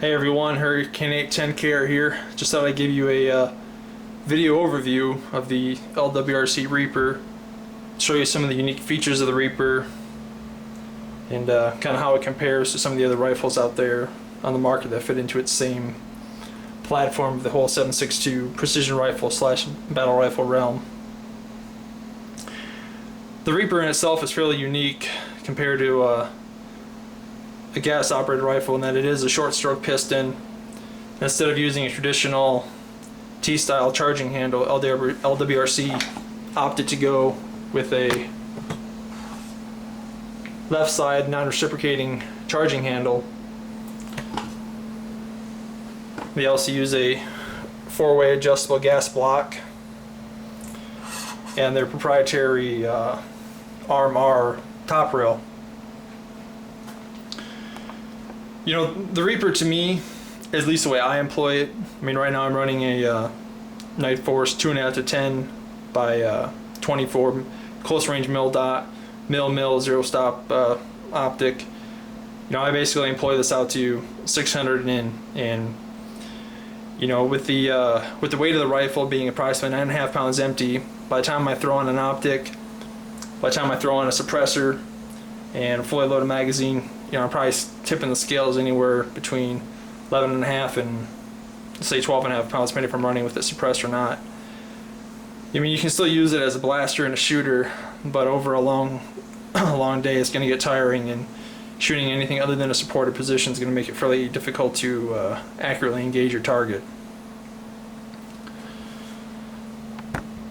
Hey everyone, Hurricane 810K here. Just thought I'd give you a video overview of the LWRC REPR, show you some of the unique features of the REPR, and kind of how it compares to some of the other rifles out there on the market that fit into its same platform of the whole 7.62 precision rifle slash battle rifle realm. The REPR in itself is fairly unique compared to a gas operated rifle in that it is a short stroke piston. Instead of using a traditional T-style charging handle, LWRC opted to go with a left side non-reciprocating charging handle. They also use a 4-way adjustable gas block and their proprietary RMR top rail. You know, the REPR to me, at least the way I employ it, I mean right now I'm running a Night Force 2.5 to 10 by 24 close range mil zero stop optic. You know, I basically employ this out to 600 in, and you know, with the weight of the rifle being approximately 9.5 pounds empty, by the time I throw on an optic, by the time I throw on a suppressor and a fully loaded magazine, you know, I'm probably tipping the scales anywhere between 11.5 and say 12.5 pounds, depending if I'm running with it suppressed or not. I mean, you can still use it as a blaster and a shooter, but over a long day, it's going to get tiring, and shooting anything other than a supported position is going to make it fairly difficult to accurately engage your target.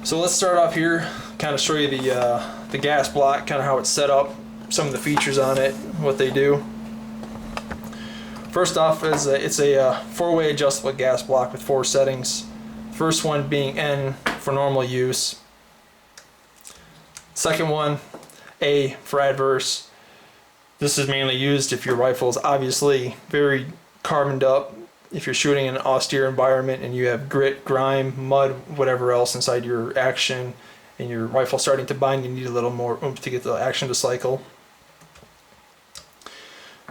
So let's start off here, kind of show you the gas block, kind of how it's set up, some of the features on it, what they do. First off, it's a 4-way adjustable gas block with 4 settings. First one being N for normal use. Second one, A for adverse. This is mainly used if your rifle is obviously very carboned up, if you're shooting in an austere environment and you have grit, grime, mud, whatever else inside your action, and your rifle starting to bind, you need a little more oomph to get the action to cycle.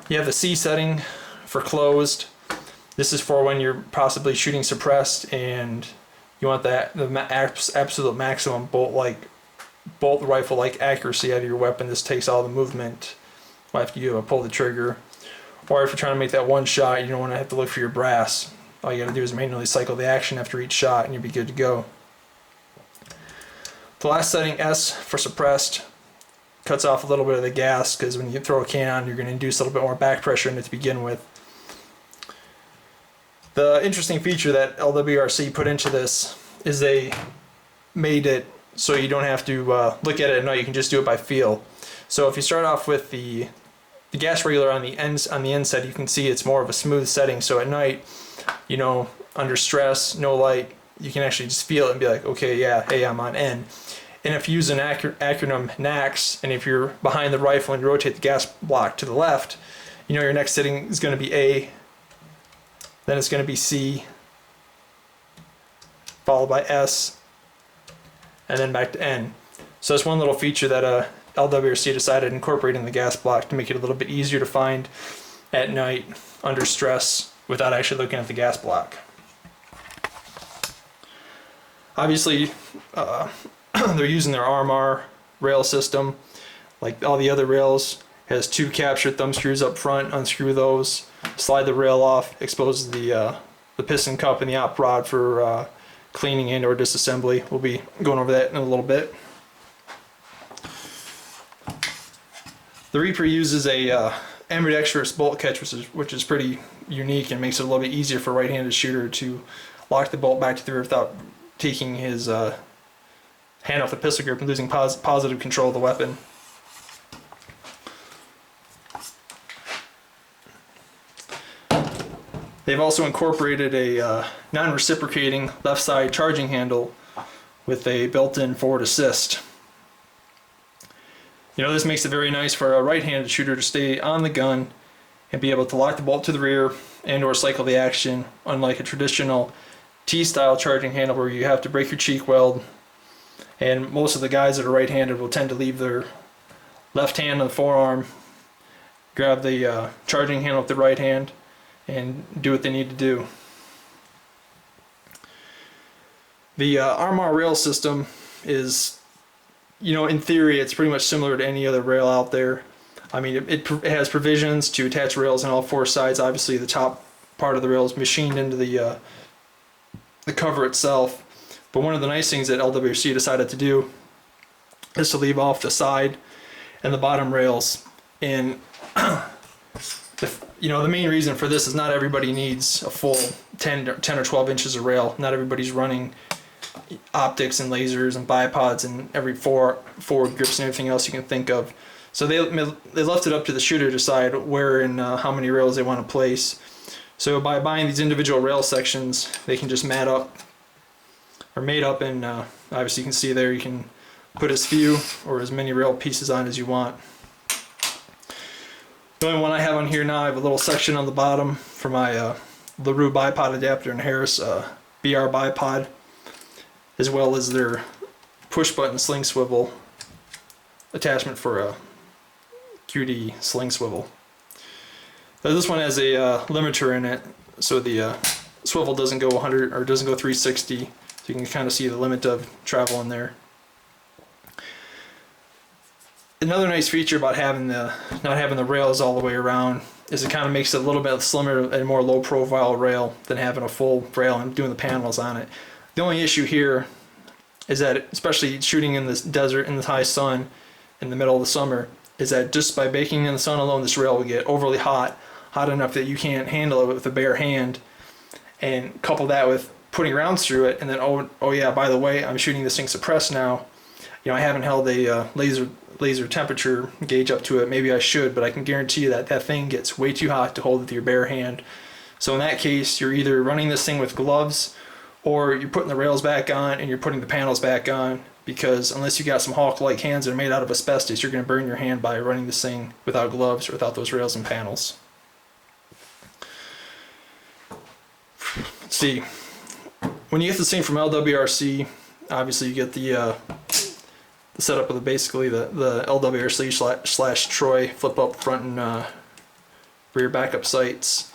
You have the C setting for closed. This is for when you're possibly shooting suppressed and you want the absolute maximum bolt rifle-like accuracy out of your weapon. This takes all the movement after you pull the trigger. Or if you're trying to make that one shot, you don't want to have to look for your brass. All you got to do is manually cycle the action after each shot and you'll be good to go. The last setting, S for suppressed, cuts off a little bit of the gas, because when you throw a can on, you're going to induce a little bit more back pressure in it to begin with. The interesting feature that LWRC put into this is they made it so you don't have to look at it at night. You can just do it by feel. So if you start off with the gas regulator on the end side, you can see it's more of a smooth setting. So at night, you know, under stress, no light, you can actually just feel it and be like, okay, yeah, hey, I'm on N. And if you use an acronym NAX, and if you're behind the rifle and you rotate the gas block to the left, you know your next setting is going to be A, then it's going to be C, followed by S, and then back to N. So that's one little feature that LWRC decided to incorporate in the gas block to make it a little bit easier to find at night under stress without actually looking at the gas block. Obviously, they're using their RMR rail system. Like all the other rails, has 2 captured thumb screws up front. Unscrew those, slide the rail off, exposes the piston cup and the op rod for cleaning and or disassembly. We'll be going over that in a little bit. The REPR uses a ambidextrous bolt catch, which is pretty unique and makes it a little bit easier for a right-handed shooter to lock the bolt back to the rear without taking his hand off the pistol grip and losing positive control of the weapon. They've also incorporated a non-reciprocating left side charging handle with a built-in forward assist. You know, this makes it very nice for a right-handed shooter to stay on the gun and be able to lock the bolt to the rear and or cycle the action, unlike a traditional T-style charging handle where you have to break your cheek weld. And most of the guys that are right-handed will tend to leave their left hand on the forearm, grab the charging handle with the right hand, and do what they need to do. The RMR rail system is, in theory, it's pretty much similar to any other rail out there. I mean, it has provisions to attach rails on all four sides. Obviously, the top part of the rail is machined into the cover itself. But one of the nice things that LWRC decided to do is to leave off the side and the bottom rails. And the main reason for this is not everybody needs a full 10 or 12 inches of rail. Not everybody's running optics and lasers and bipods and every forward grips and everything else you can think of. So they left it up to the shooter to decide where and how many rails they want to place. So by buying these individual rail sections, they can just mate up, and obviously you can see there you can put as few or as many rail pieces on as you want. The only one I have on here now, I have a little section on the bottom for my LaRue bipod adapter and Harris BR bipod, as well as their push button sling swivel attachment for a QD sling swivel. Now this one has a limiter in it, so the swivel doesn't go 100 or doesn't go 360, so you can kind of see the limit of travel in there. Another nice feature about not having the rails all the way around is it kind of makes it a little bit slimmer and more low profile rail than having a full rail and doing the panels on it. The only issue here is that, especially shooting in this desert in the high sun in the middle of the summer, is that just by baking in the sun alone, this rail will get overly hot enough that you can't handle it with a bare hand. And couple that with putting rounds through it, and then oh yeah, by the way, I'm shooting this thing suppressed now. I haven't held a laser temperature gauge up to it. Maybe I should, but I can guarantee you that that thing gets way too hot to hold with your bare hand. So in that case, you're either running this thing with gloves, or you're putting the rails back on and you're putting the panels back on, because unless you got some Hulk-like hands that are made out of asbestos, you're going to burn your hand by running this thing without gloves or without those rails and panels. Let's see. When you get this thing from LWRC, obviously you get the setup of basically the LWRC / Troy flip up front and rear backup sights.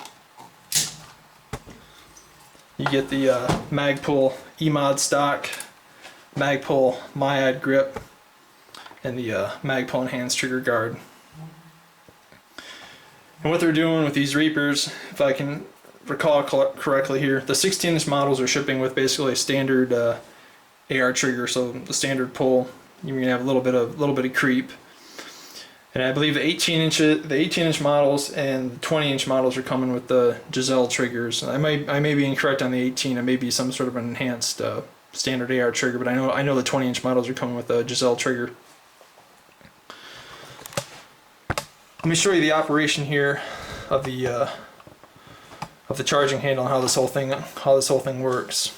You get the Magpul E-Mod stock, Magpul Myad grip, and the Magpul enhanced trigger guard. And what they're doing with these Reapers, if I can recall correctly here, the 16-inch models are shipping with basically a standard AR trigger, so the standard pull. You're gonna have a little bit of creep, and I believe the 18-inch models and the 20-inch models are coming with the Giselle triggers. I may be incorrect on the 18. It may be some sort of an enhanced standard AR trigger, but I know the 20-inch models are coming with a Giselle trigger. Let me show you the operation here of the charging handle and how this whole thing works.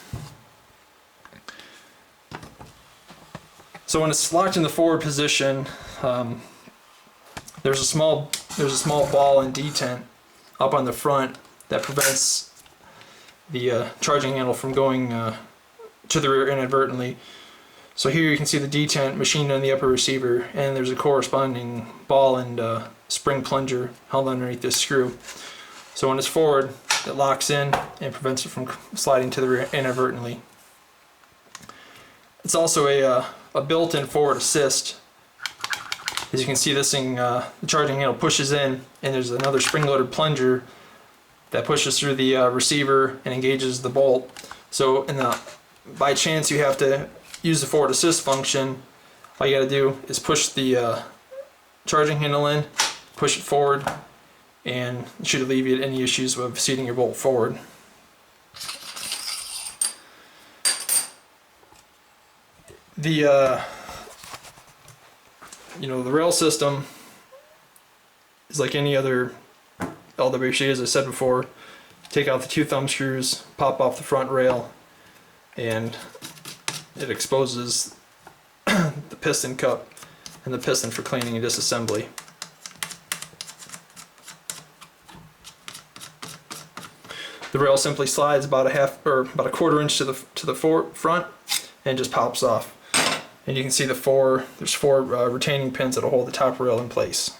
So when it's locked in the forward position, there's a small ball and detent up on the front that prevents the charging handle from going to the rear inadvertently. So here you can see the detent machined on the upper receiver, and there's a corresponding ball and spring plunger held underneath this screw. So when it's forward, it locks in and prevents it from sliding to the rear inadvertently. It's also a built-in forward assist. As you can see, this thing, the charging handle pushes in, and there's another spring-loaded plunger that pushes through the receiver and engages the bolt. So by chance you have to use the forward assist function, all you got to do is push the charging handle in, push it forward, and it should alleviate any issues with seating your bolt forward. The the rail system is like any other LWRC, as I said before. Take out the two thumb screws, pop off the front rail, and it exposes the piston cup and the piston for cleaning and disassembly. The rail simply slides about a quarter inch to the front and just pops off. And you can see there's four retaining pins that'll hold the top rail in place.